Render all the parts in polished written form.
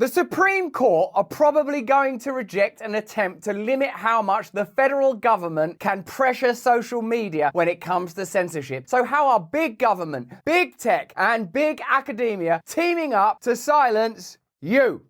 The Supreme Court are probably going to reject an attempt to limit how much the federal government can pressure social media when it comes to censorship. So how are big government, big tech, and big academia teaming up to silence you?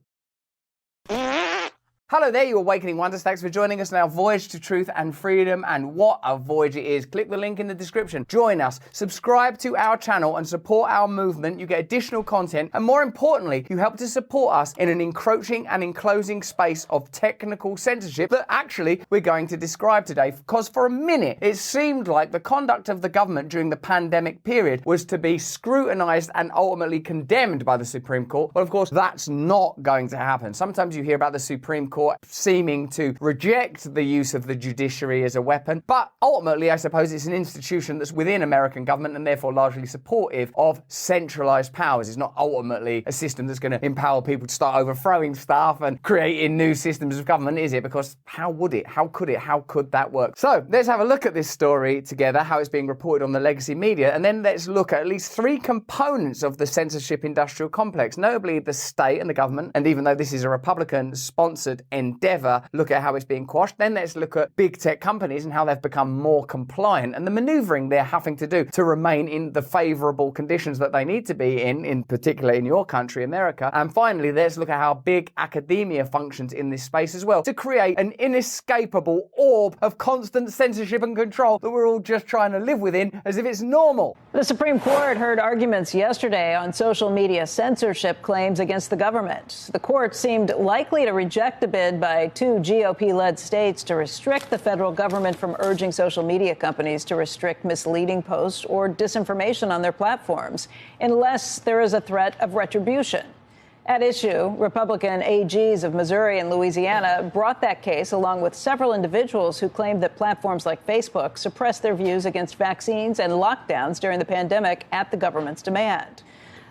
Hello there, you Awakening Wonders. Thanks for joining us on our voyage to truth and freedom, and what a voyage it is. Click the link in the description. Join us, subscribe to our channel and support our movement. You get additional content, and more importantly, you help to support us in an encroaching and enclosing space of technical censorship that actually we're going to describe today. Because for a minute, it seemed like the conduct of the government during the pandemic period was to be scrutinized and ultimately condemned by the Supreme Court. But of course, that's not going to happen. Sometimes you hear about the Supreme Court seeming to reject the use of the judiciary as a weapon, but ultimately I suppose it's an institution that's within American government and therefore largely supportive of centralized powers. It's not ultimately a system that's going to empower people to start overthrowing stuff and creating new systems of government, is it? Because how would it? How could it? How could that work? So let's have a look at this story together, how it's being reported on the legacy media, and then let's look at least three components of the censorship industrial complex, notably the state and the government, and even though this is a Republican-sponsored endeavor, look at how it's being quashed. Then let's look at big tech companies and how they've become more compliant and the maneuvering they're having to do to remain in the favorable conditions that they need to be in particular in your country, America. And finally, let's look at how big academia functions in this space as well to create an inescapable orb of constant censorship and control that we're all just trying to live within as if it's normal. The Supreme Court heard arguments yesterday on social media censorship claims against the government. The court seemed likely to reject the bid by two GOP-led states to restrict the federal government from urging social media companies to restrict misleading posts or disinformation on their platforms, unless there is a threat of retribution. At issue, Republican AGs of Missouri and Louisiana brought that case along with several individuals who claimed that platforms like Facebook suppressed their views against vaccines and lockdowns during the pandemic at the government's demand.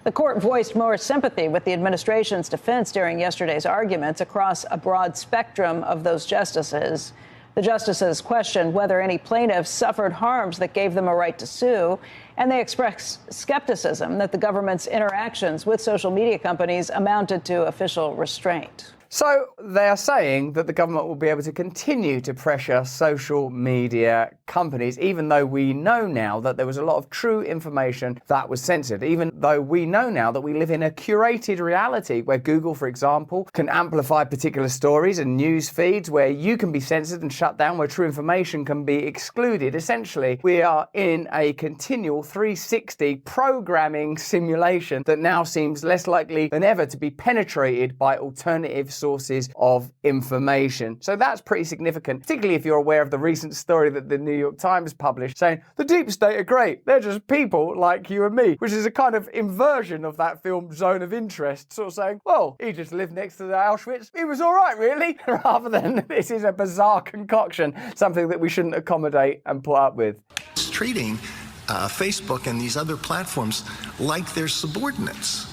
The court voiced more sympathy with the administration's defense during yesterday's arguments across a broad spectrum of those justices. The justices questioned whether any plaintiffs suffered harms that gave them a right to sue, and they expressed skepticism that the government's interactions with social media companies amounted to official restraint. So they are saying that the government will be able to continue to pressure social media companies, even though we know now that there was a lot of true information that was censored, even though we know now that we live in a curated reality where Google, for example, can amplify particular stories and news feeds where you can be censored and shut down, where true information can be excluded. Essentially, we are in a continual 360 programming simulation that now seems less likely than ever to be penetrated by alternative sources of information. So that's pretty significant, particularly if you're aware of the recent story that the New York Times published saying the deep state are great. They're just people like you and me, which is a kind of inversion of that film Zone of Interest, sort of saying, well, he just lived next to the Auschwitz. He was all right, really, rather than this is a bizarre concoction, something that we shouldn't accommodate and put up with. Treating Facebook and these other platforms like they're subordinates.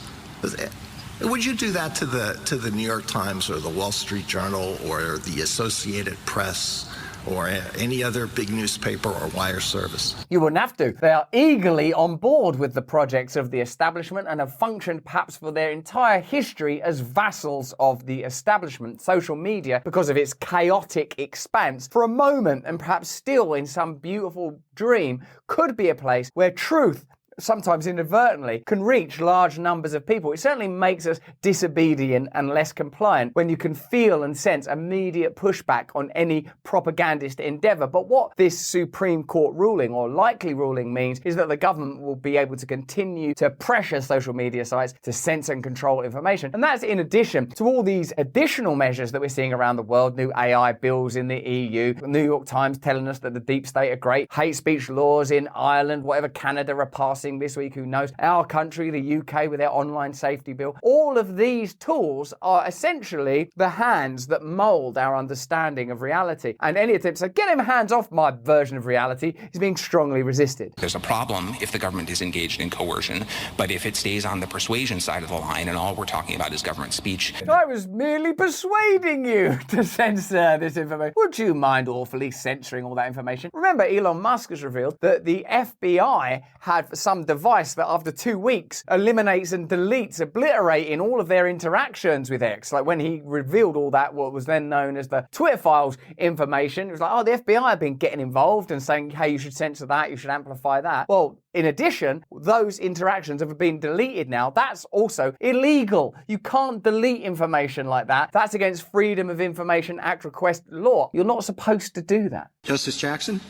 Would you do that to the New York Times or the Wall Street Journal or the Associated Press or any other big newspaper or wire service? You wouldn't have to. They are eagerly on board with the projects of the establishment and have functioned perhaps for their entire history as vassals of the establishment. Social media, because of its chaotic expanse, for a moment and perhaps still in some beautiful dream, could be a place where truth, sometimes inadvertently, can reach large numbers of people. It certainly makes us disobedient and less compliant when you can feel and sense immediate pushback on any propagandist endeavor. But what this Supreme Court ruling, or likely ruling, means is that the government will be able to continue to pressure social media sites to censor and control information. And that's in addition to all these additional measures that we're seeing around the world, new AI bills in the EU, the New York Times telling us that the deep state are great, hate speech laws in Ireland, whatever Canada are passing this week, who knows, our country, the UK, with their online safety bill. All of these tools are essentially the hands that mold our understanding of reality. And any attempt to get him hands off my version of reality is being strongly resisted. There's a problem if the government is engaged in coercion, but if it stays on the persuasion side of the line and all we're talking about is government speech. I was merely persuading you to censor this information. Would you mind awfully censoring all that information? Remember, Elon Musk has revealed that the FBI had, for some some device that after 2 weeks eliminates and deletes, obliterating all of their interactions with X. Like when he revealed all that, what was then known as the Twitter files information, it was like, oh, the FBI have been getting involved and saying, hey, you should censor that, you should amplify that. Well, in addition, those interactions have been deleted now. That's also illegal. You can't delete information like that. That's against Freedom of Information Act request law. You're not supposed to do that. Justice Jackson?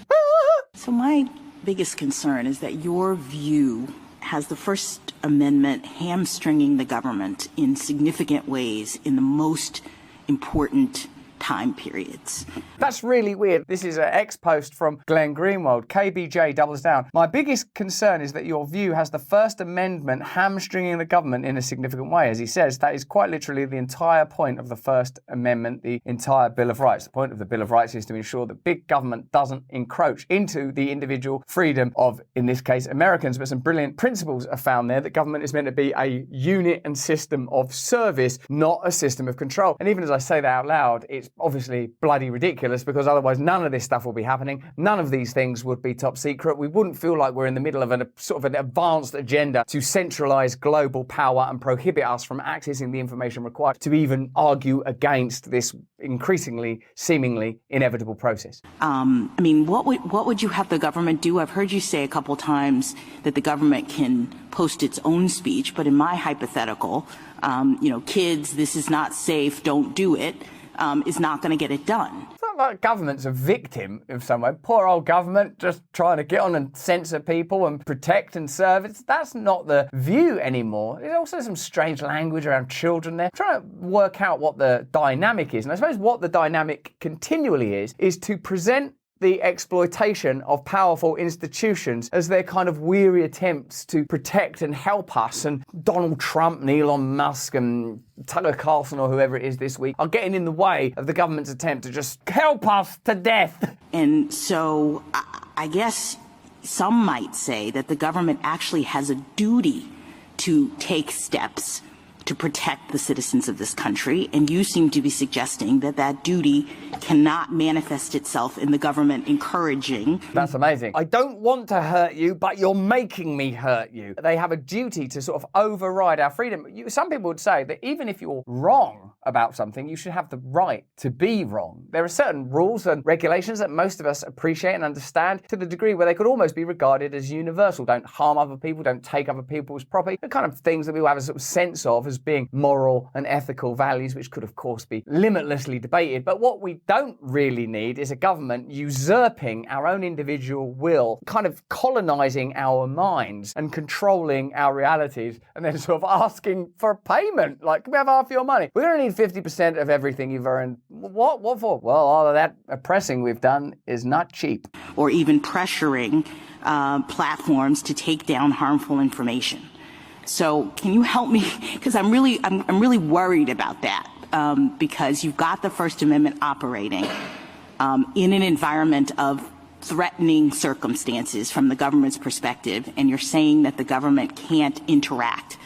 So my biggest concern is that your view has the First Amendment hamstringing the government in significant ways in the most important time periods. That's really weird. This is an ex-post from Glenn Greenwald. KBJ doubles down. My biggest concern is that your view has the First Amendment hamstringing the government in a significant way. As he says, that is quite literally the entire point of the First Amendment, the entire Bill of Rights. The point of the Bill of Rights is to ensure that big government doesn't encroach into the individual freedom of, in this case, Americans. But some brilliant principles are found there, that government is meant to be a unit and system of service, not a system of control. And even as I say that out loud, it's obviously bloody ridiculous, because otherwise none of this stuff will be happening. None of these things would be top secret. We wouldn't feel like we're in the middle of a sort of an advanced agenda to centralize global power and prohibit us from accessing the information required to even argue against this increasingly, seemingly inevitable process. I mean, what would you have the government do? I've heard you say a couple times that the government can post its own speech, but in my hypothetical, kids, this is not safe, don't do it, is not going to get it done. It's not like government's a victim in some way. Poor old government just trying to get on and censor people and protect and serve. That's not the view anymore. There's also some strange language around children there. I'm trying to work out what the dynamic is. And I suppose what the dynamic continually is to present the exploitation of powerful institutions as their kind of weary attempts to protect and help us. And Donald Trump and Elon Musk and Tucker Carlson or whoever it is this week are getting in the way of the government's attempt to just help us to death. And so I guess some might say that the government actually has a duty to take steps to protect the citizens of this country, and you seem to be suggesting that that duty cannot manifest itself in the government encouraging. That's amazing. I don't want to hurt you, but you're making me hurt you. They have a duty to sort of override our freedom. Some people would say that even if you're wrong about something, you should have the right to be wrong. There are certain rules and regulations that most of us appreciate and understand to the degree where they could almost be regarded as universal. Don't harm other people, don't take other people's property. The kind of things that we will have a sort of sense of as being moral and ethical values, which could of course be limitlessly debated. But what we don't really need is a government usurping our own individual will, kind of colonizing our minds and controlling our realities, and then sort of asking for payment. Like, can we have half your money? We're going to need 50% of everything you've earned. What for? Well, all of that oppressing we've done is not cheap. Or even pressuring platforms to take down harmful information. So can you help me? Because I'm really worried about that, because you've got the First Amendment operating in an environment of threatening circumstances from the government's perspective, and you're saying that the government can't interact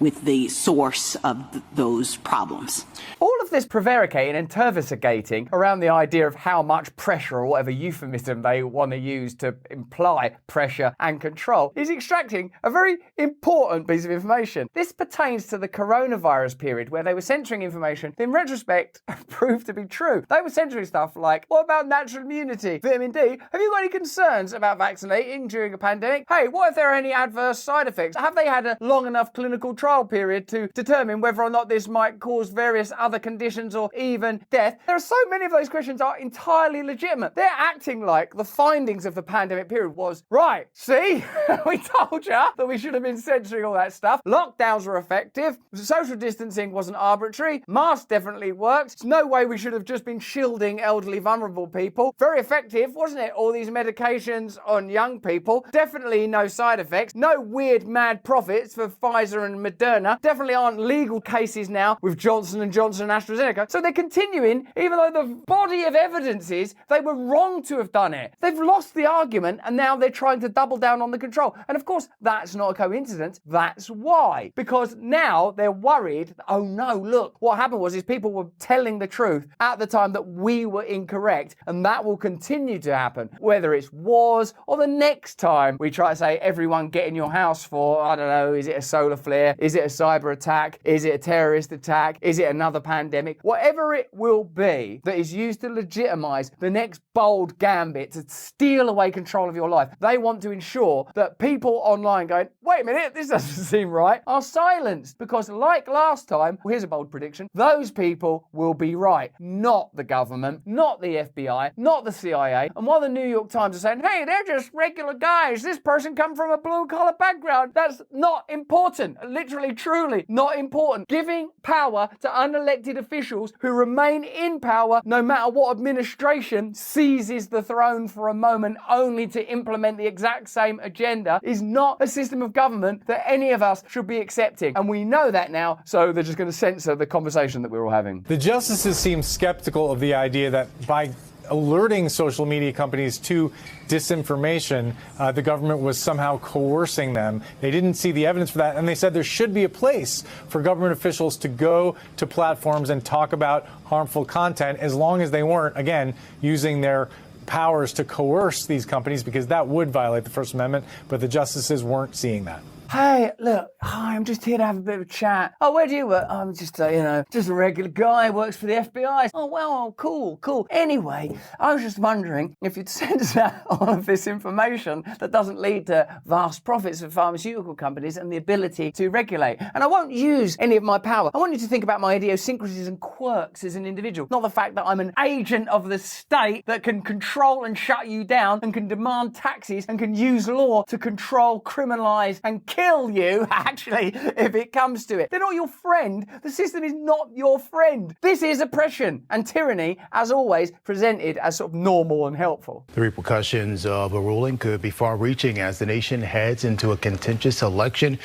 with the source of those problems. All of this prevaricating and tervisating around the idea of how much pressure, or whatever euphemism they want to use to imply pressure and control, is extracting a very important piece of information. This pertains to the coronavirus period, where they were censoring information that in retrospect proved to be true. They were censoring stuff like, what about natural immunity, vitamin D? Have you got any concerns about vaccinating during a pandemic? Hey, what if there are any adverse side effects? Have they had a long enough clinical trial period to determine whether or not this might cause various other conditions or even death? There are so many of those questions are entirely legitimate. They're acting like the findings of the pandemic period was, right, see, we told you that we should have been censoring all that stuff. Lockdowns were effective. Social distancing wasn't arbitrary. Masks definitely worked. There's no way we should have just been shielding elderly, vulnerable people. Very effective, wasn't it? All these medications on young people. Definitely no side effects. No weird mad profits for Pfizer and Moderna. Definitely aren't legal cases now with Johnson & Johnson and AstraZeneca. So they're continuing, even though the body of evidence is they were wrong to have done it. They've lost the argument, and now they're trying to double down on the control. And of course, that's not a coincidence. That's why. Because now they're worried, oh no, look, what happened was people were telling the truth at the time that we were incorrect, and that will continue to happen, whether it's wars or the next time we try to say, everyone get in your house for, I don't know, is it a solar flare? Is it a cyber attack? Is it a terrorist attack? Is it another pandemic? Whatever it will be that is used to legitimize the next bold gambit to steal away control of your life, they want to ensure that people online going, wait a minute, this doesn't seem right, are silenced. Because like last time, well, here's a bold prediction, those people will be right. Not the government, not the FBI, not the CIA. And while the New York Times are saying, hey, they're just regular guys, this person come from a blue-collar background, that's not important. Literally, truly not important. Giving power to unelected officials who remain in power no matter what administration seizes the throne for a moment only to implement the exact same agenda is not a system of government that any of us should be accepting. And we know that now, so they're just going to censor the conversation that we're all having. The justices seem skeptical of the idea that by alerting social media companies to disinformation, the government was somehow coercing them. They didn't see the evidence for that, and they said there should be a place for government officials to go to platforms and talk about harmful content as long as they weren't, again, using their powers to coerce these companies, because that would violate the First Amendment, but the justices weren't seeing that. Hey, look, hi, I'm just here to have a bit of a chat. Oh, where do you work? I'm just, just a regular guy, works for the FBI. Oh, well, cool. Anyway, I was just wondering if you'd censor all of this information that doesn't lead to vast profits for pharmaceutical companies and the ability to regulate. And I won't use any of my power. I want you to think about my idiosyncrasies and quirks as an individual, not the fact that I'm an agent of the state that can control and shut you down and can demand taxes and can use law to control, criminalize, and kill you, actually, if it comes to it. They're not your friend. The system is not your friend. This is oppression and tyranny, as always, presented as sort of normal and helpful. The repercussions of a ruling could be far-reaching as the nation heads into a contentious election.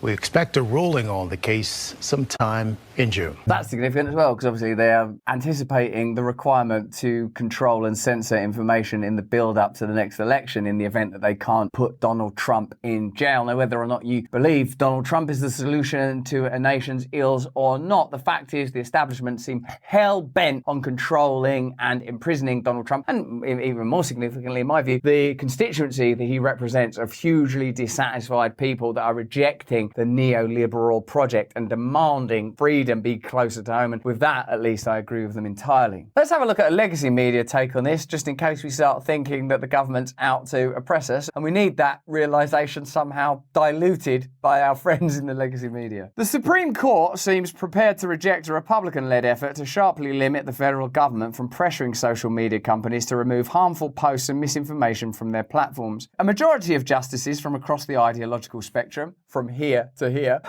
We expect a ruling on the case sometime in June. That's significant as well, because obviously they are anticipating the requirement to control and censor information in the build-up to the next election in the event that they can't put Donald Trump in jail. Now, whether or not you believe Donald Trump is the solution to a nation's ills or not, the fact is the establishment seem hell-bent on controlling and imprisoning Donald Trump, and even more significantly, in my view, the constituency that he represents of hugely dissatisfied people that are rejecting the neoliberal project and demanding freedom be closer to home. And with that, at least, I agree with them entirely. Let's have a look at a legacy media take on this, just in case we start thinking that the government's out to oppress us, and we need that realization somehow diluted by our friends in the legacy media. The Supreme Court seems prepared to reject a Republican-led effort to sharply limit the federal government from pressuring social media companies to remove harmful posts and misinformation from their platforms. A majority of justices from across the ideological spectrum, from here to here,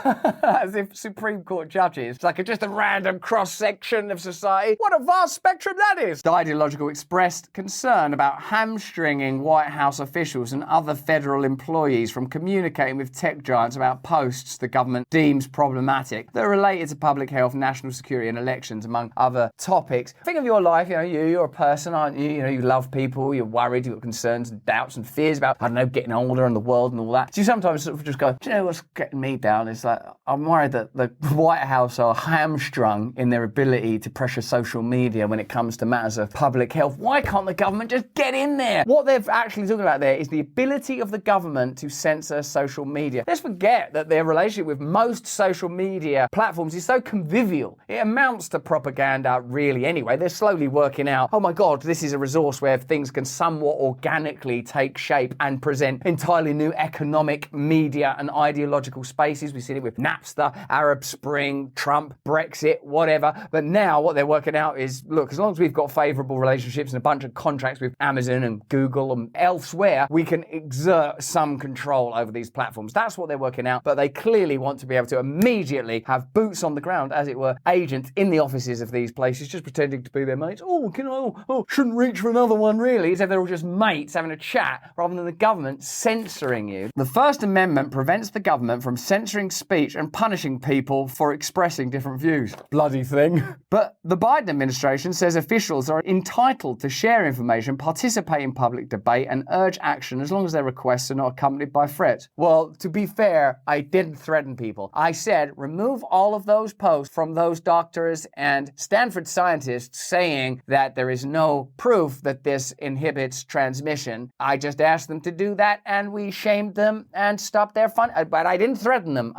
as if Supreme Court judges, it's like just a random cross-section of society. What a vast spectrum that is! The ideological expressed concern about hamstringing White House officials and other federal employees from communicating with tech giants about posts the government deems problematic that are related to public health, national security and elections, among other topics. Think of your life, you're a person, aren't you? You love people, you're worried, you've got concerns and doubts and fears about, I don't know, getting older and the world and all that. So you sometimes sort of just go, do you know what's getting me down? It's like, I'm worried that the White House are hamstrung in their ability to pressure social media when it comes to matters of public health. Why can't the government just get in there? What they're actually talking about there is the ability of the government to censor social media. Let's forget that their relationship with most social media platforms is so convivial. It amounts to propaganda, really, anyway. They're slowly working out, oh my God, this is a resource where things can somewhat organically take shape and present entirely new economic, media and ideological spaces. We've seen it with Napster, Arab Spring, Trump, Brexit, whatever. But now what they're working out is, look, as long as we've got favourable relationships and a bunch of contracts with Amazon and Google and elsewhere, we can exert some control over these platforms. That's what they're working out. But they clearly want to be able to immediately have boots on the ground, as it were, agents in the offices of these places, just pretending to be their mates. Shouldn't reach for another one, really. As if they're all just mates having a chat, rather than the government censoring you. The First Amendment prevents the government government from censoring speech and punishing people for expressing different views. Bloody thing. But the Biden administration says officials are entitled to share information, participate in public debate, and urge action as long as their requests are not accompanied by threats. Well, to be fair, I didn't threaten people. I said remove all of those posts from those doctors and Stanford scientists saying that there is no proof that this inhibits transmission. I just asked them to do that and we shamed them and stopped their fun. But I didn't threaten them.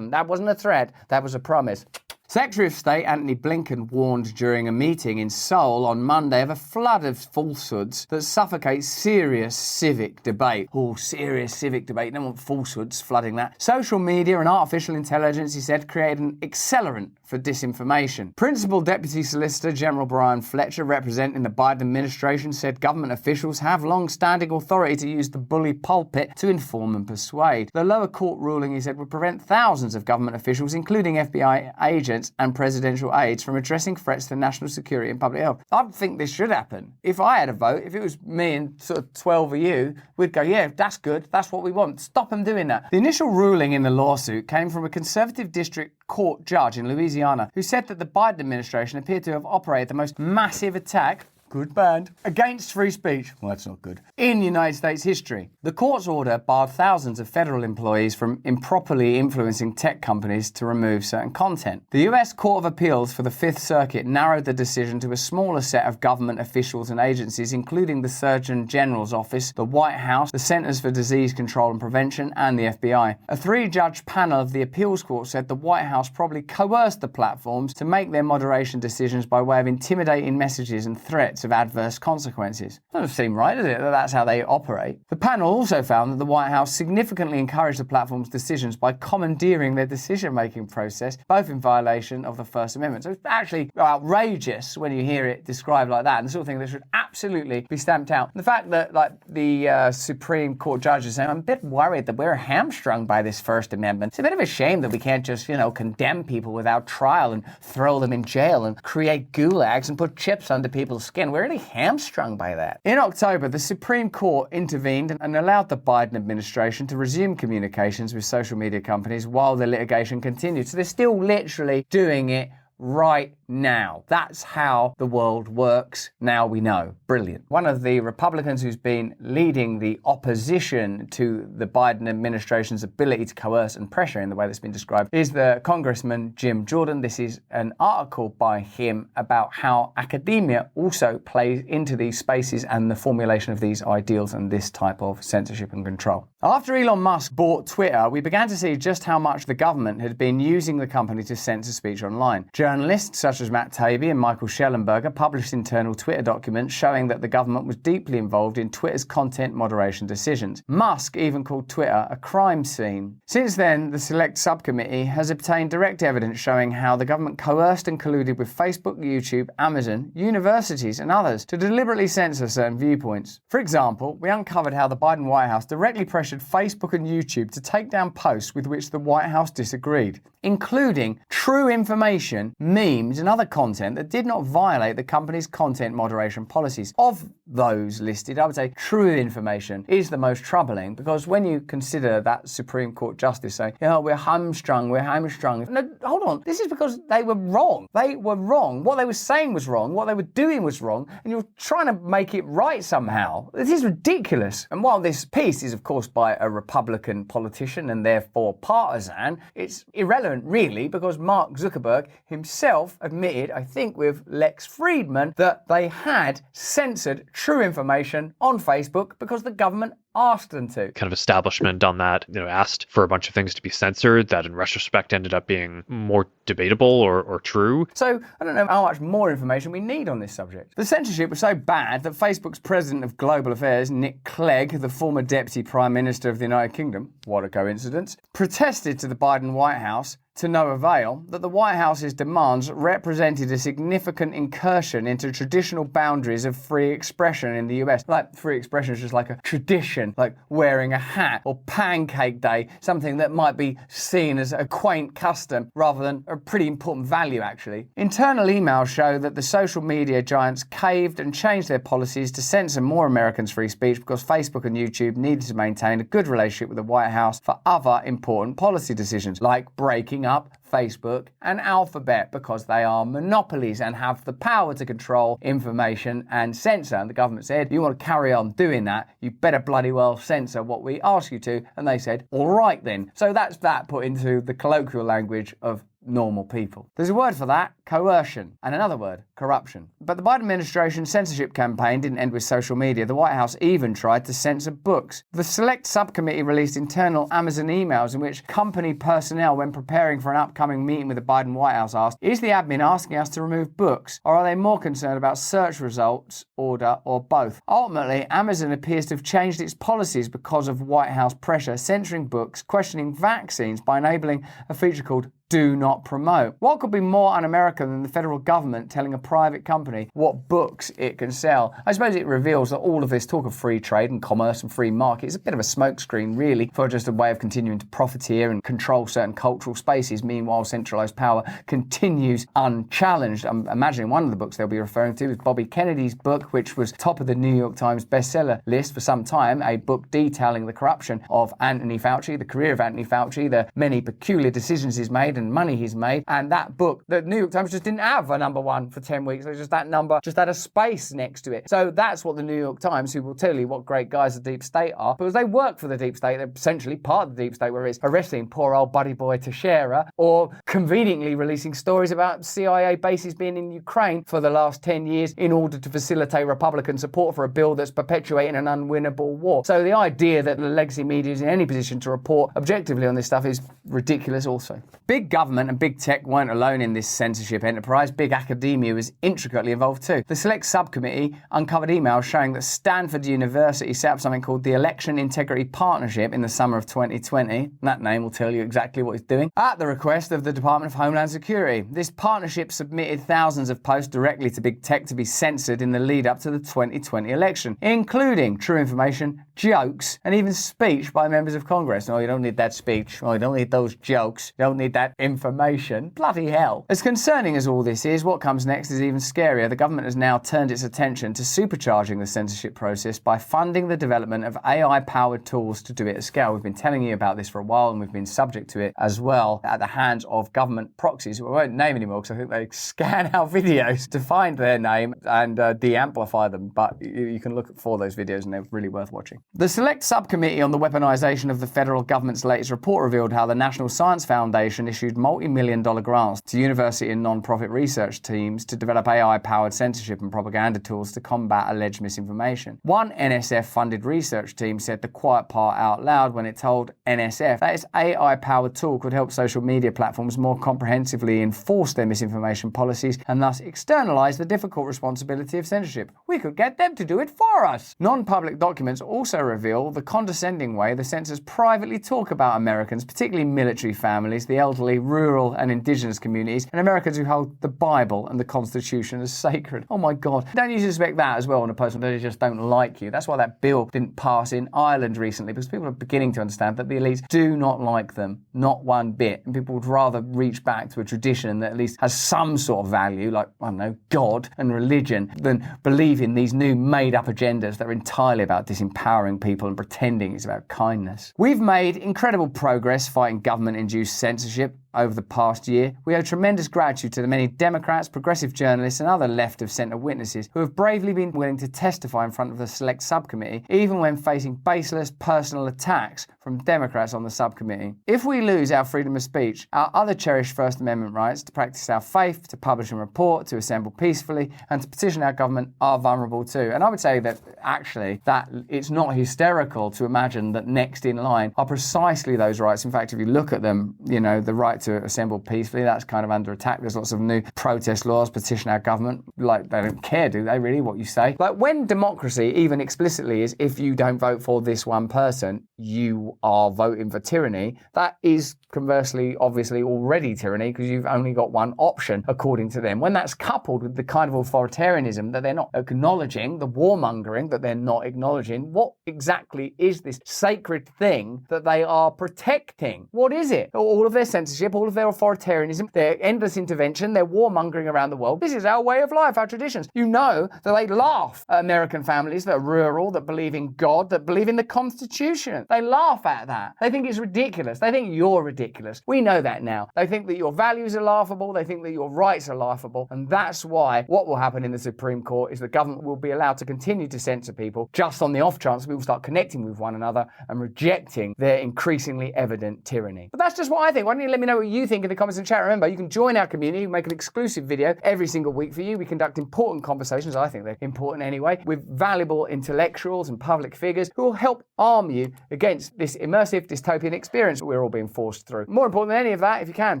That wasn't a threat. That was a promise. Secretary of State Antony Blinken warned during a meeting in Seoul on Monday of a flood of falsehoods that suffocate serious civic debate. Oh, serious civic debate. You don't want falsehoods flooding that. Social media and artificial intelligence, he said, create an accelerant for disinformation. Principal Deputy Solicitor General Brian Fletcher, representing the Biden administration, said government officials have long-standing authority to use the bully pulpit to inform and persuade. The lower court ruling, he said, would prevent thousands of government officials, including FBI agents and presidential aides, from addressing threats to national security and public health. I think this should happen. If I had a vote, if it was me and sort of 12 of you, we'd go, yeah, that's good. That's what we want. Stop them doing that. The initial ruling in the lawsuit came from a conservative district court judge in Louisiana who said that the Biden administration appeared to have operated the most massive attack, good band, against free speech, well, that's not good, in United States history. The court's order barred thousands of federal employees from improperly influencing tech companies to remove certain content. The U.S. Court of Appeals for the Fifth Circuit narrowed the decision to a smaller set of government officials and agencies, including the Surgeon General's office, the White House, the Centers for Disease Control and Prevention, and the FBI. A three-judge panel of the appeals court said the White House probably coerced the platforms to make their moderation decisions by way of intimidating messages and threats of adverse consequences. Doesn't seem right, does it, that that's how they operate? The panel also found that the White House significantly encouraged the platform's decisions by commandeering their decision-making process, both in violation of the First Amendment. So it's actually outrageous when you hear it described like that, and the sort of thing that should absolutely be stamped out. And the fact that, like, the Supreme Court judge is saying, I'm a bit worried that we're hamstrung by this First Amendment. It's a bit of a shame that we can't just, condemn people without trial and throw them in jail and create gulags and put chips under people's skin. We're really hamstrung by that. In October, the Supreme Court intervened and allowed the Biden administration to resume communications with social media companies while the litigation continued. So they're still literally doing it right now. That's how the world works. Now we know. Brilliant. One of the Republicans who's been leading the opposition to the Biden administration's ability to coerce and pressure in the way that's been described is the Congressman Jim Jordan. This is an article by him about how academia also plays into these spaces and the formulation of these ideals and this type of censorship and control. After Elon Musk bought Twitter, we began to see just how much the government had been using the company to censor speech online. Journalists such as Matt Taibbi and Michael Schellenberger published internal Twitter documents showing that the government was deeply involved in Twitter's content moderation decisions. Musk even called Twitter a crime scene. Since then, the Select Subcommittee has obtained direct evidence showing how the government coerced and colluded with Facebook, YouTube, Amazon, universities and others to deliberately censor certain viewpoints. For example, we uncovered how the Biden White House directly pressured Facebook and YouTube to take down posts with which the White House disagreed, including true information, memes and other content that did not violate the company's content moderation policies. Of those listed, I would say true information is the most troubling, because when you consider that Supreme Court justice saying, we're hamstrung. No, hold on. This is because they were wrong. They were wrong. What they were saying was wrong. What they were doing was wrong. And you're trying to make it right somehow. This is ridiculous. And while this piece is, of course, by a Republican politician and therefore partisan, it's irrelevant, really, because Mark Zuckerberg himself admitted, I think with Lex Friedman, that they had censored true information on Facebook because the government asked them to. Kind of establishment on that, asked for a bunch of things to be censored that in retrospect ended up being more debatable or true. So I don't know how much more information we need on this subject. The censorship was so bad that Facebook's president of global affairs, Nick Clegg, the former deputy prime minister of the United Kingdom, what a coincidence, protested to the Biden White House to no avail that the White House's demands represented a significant incursion into traditional boundaries of free expression in the US. Like, free expression is just like a tradition occasion, like wearing a hat or Pancake Day, something that might be seen as a quaint custom rather than a pretty important value, actually. Internal emails show that the social media giants caved and changed their policies to censor more Americans' free speech because Facebook and YouTube needed to maintain a good relationship with the White House for other important policy decisions, like breaking up Facebook and Alphabet, because they are monopolies and have the power to control information and censor. And the government said, you want to carry on doing that, you better bloody well censor what we ask you to. And they said, all right then. So that's that put into the colloquial language of normal people. There's a word for that, coercion, and another word, corruption. But the Biden administration's censorship campaign didn't end with social media. The White House even tried to censor books. The Select Subcommittee released internal Amazon emails in which company personnel, when preparing for an upcoming meeting with the Biden White House, asked, is the admin asking us to remove books, or are they more concerned about search results, order, or both? Ultimately, Amazon appears to have changed its policies because of White House pressure, censoring books, questioning vaccines by enabling a feature called do not promote. What could be more un-American than the federal government telling a private company what books it can sell? I suppose it reveals that all of this talk of free trade and commerce and free market is a bit of a smokescreen, really, for just a way of continuing to profiteer and control certain cultural spaces. Meanwhile, centralized power continues unchallenged. I'm imagining one of the books they'll be referring to is Bobby Kennedy's book, which was top of the New York Times bestseller list for some time, a book detailing the corruption of Anthony Fauci, the career of Anthony Fauci, the many peculiar decisions he's made and money he's made. And that book, the New York Times just didn't have a number one for 10 weeks. Just that number just had a space next to it. So that's what the New York Times, who will tell you what great guys the deep state are, because they work for the deep state. They're essentially part of the deep state, where it's arresting poor old buddy boy Teixeira or conveniently releasing stories about CIA bases being in Ukraine for the last 10 years in order to facilitate Republican support for a bill that's perpetuating an unwinnable war. So the idea that the legacy media is in any position to report objectively on this stuff is ridiculous also. Big government and big tech weren't alone in this censorship enterprise. Big academia was intricately involved too. The Select Subcommittee uncovered emails showing that Stanford University set up something called the Election Integrity Partnership in the summer of 2020. That name will tell you exactly what it's doing. At the request of the Department of Homeland Security. This partnership submitted thousands of posts directly to big tech to be censored in the lead up to the 2020 election, including true information, jokes, and even speech by members of Congress. No, you don't need that speech. Oh, you don't need those jokes. You don't need that information. Bloody hell. As concerning as all this is, what comes next is even scarier. The government has now turned its attention to supercharging the censorship process by funding the development of AI-powered tools to do it at scale. We've been telling you about this for a while, and we've been subject to it as well at the hands of government proxies, who I won't name anymore because I think they scan our videos to find their name and de-amplify them. But you can look for those videos and they're really worth watching. The Select Subcommittee on the Weaponization of the Federal Government's latest report revealed how the National Science Foundation issued multi-million-dollar grants to university and non-profit research teams to develop AI-powered censorship and propaganda tools to combat alleged misinformation. One NSF-funded research team said the quiet part out loud when it told NSF that its AI-powered tool could help social media platforms more comprehensively enforce their misinformation policies and thus externalize the difficult responsibility of censorship. We could get them to do it for us. Non-public documents also reveal the condescending way the censors privately talk about Americans, particularly military families, the elderly, rural and indigenous communities, and Americans who hold the Bible and the Constitution as sacred. Oh my God. Don't you suspect that as well on a person that they just don't like you? That's why that bill didn't pass in Ireland recently, because people are beginning to understand that the elites do not like them, not one bit. And people would rather reach back to a tradition that at least has some sort of value, like, I don't know, God and religion, than believe in these new made-up agendas that are entirely about disempowering people and pretending it's about kindness. We've made incredible progress fighting government-induced censorship over the past year. We owe tremendous gratitude to the many Democrats, progressive journalists and other left-of-centre witnesses who have bravely been willing to testify in front of the Select Subcommittee, even when facing baseless personal attacks from Democrats on the subcommittee. If we lose our freedom of speech, our other cherished First Amendment rights to practice our faith, to publish and report, to assemble peacefully and to petition our government are vulnerable too. And I would say that actually that it's not hysterical to imagine that next in line are precisely those rights. In fact, if you look at them, you know, the rights right to assemble peacefully. That's kind of under attack. There's lots of new protest laws, petition our government. Like, they don't care, do they, really, what you say? Like, when democracy, even explicitly, is if you don't vote for this one person, you are voting for tyranny, that is conversely, obviously, already tyranny because you've only got one option, according to them. When that's coupled with the kind of authoritarianism that they're not acknowledging, the warmongering that they're not acknowledging, what exactly is this sacred thing that they are protecting? What is it? All of their censorship, all of their authoritarianism, their endless intervention, their warmongering around the world. This is our way of life, our traditions. You know that they laugh at American families that are rural, that believe in God, that believe in the Constitution. They laugh at that. They think it's ridiculous. They think you're ridiculous. We know that now. They think that your values are laughable. They think that your rights are laughable. And that's why what will happen in the Supreme Court is the government will be allowed to continue to censor people just on the off chance we will start connecting with one another and rejecting their increasingly evident tyranny. But that's just what I think. Why don't you let me know what you think in the comments and chat? Remember, you can join our community. We make an exclusive video every single week for you. We conduct important conversations. I think they're important anyway, with valuable intellectuals and public figures who will help arm you against this immersive dystopian experience we're all being forced through. More important than any of that, if you can,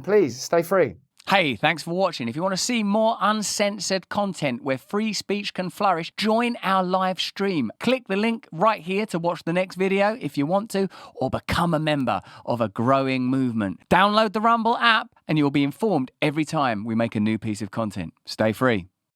please stay free. Hey, thanks for watching. If you want to see more uncensored content where free speech can flourish, join our live stream. Click the link right here to watch the next video if you want to, or become a member of a growing movement. Download the Rumble app and you'll be informed every time we make a new piece of content. Stay free.